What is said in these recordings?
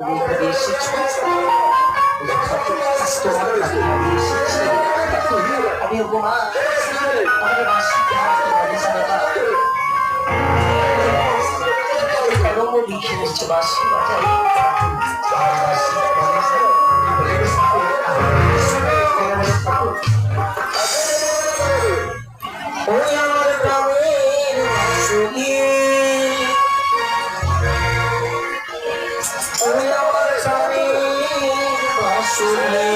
এখানে এসেছো তোমার লাগে আমি এসেছি আমি উপমা আমাদের বাসিতে আমাদের সারাটা কলম লিখে এসেছে বাসি বাজাই ওই আমার গ্রামের বাসুনি ওই আমার গ্রামের বাসুনি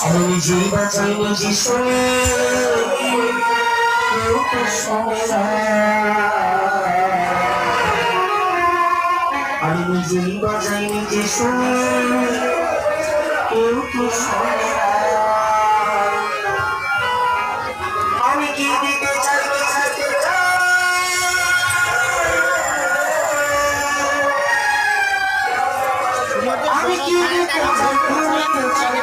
আমি নিজেই বাঁচাই নিজে শুনি কেউ তো শোনে না আমি নিজেই বাজাই নিজে শুনি কেউ তো শোনে না আমি কি দিতে চাই কি দিতে চাই আমি কি দিতে চাই কি দিতে চাই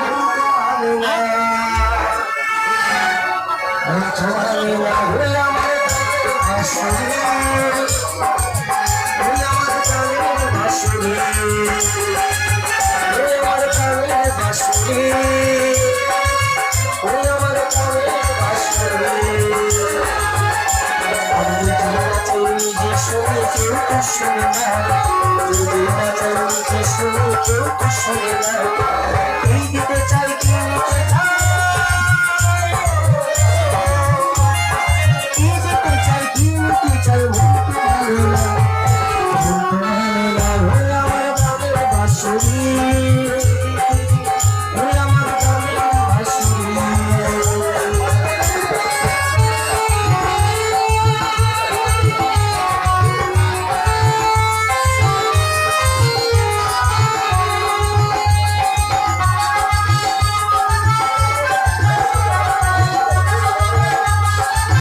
দিতে চাই কি নিতে চাই কি দিতে চাই কি নিতে চাই আমার বাবার বাসুরি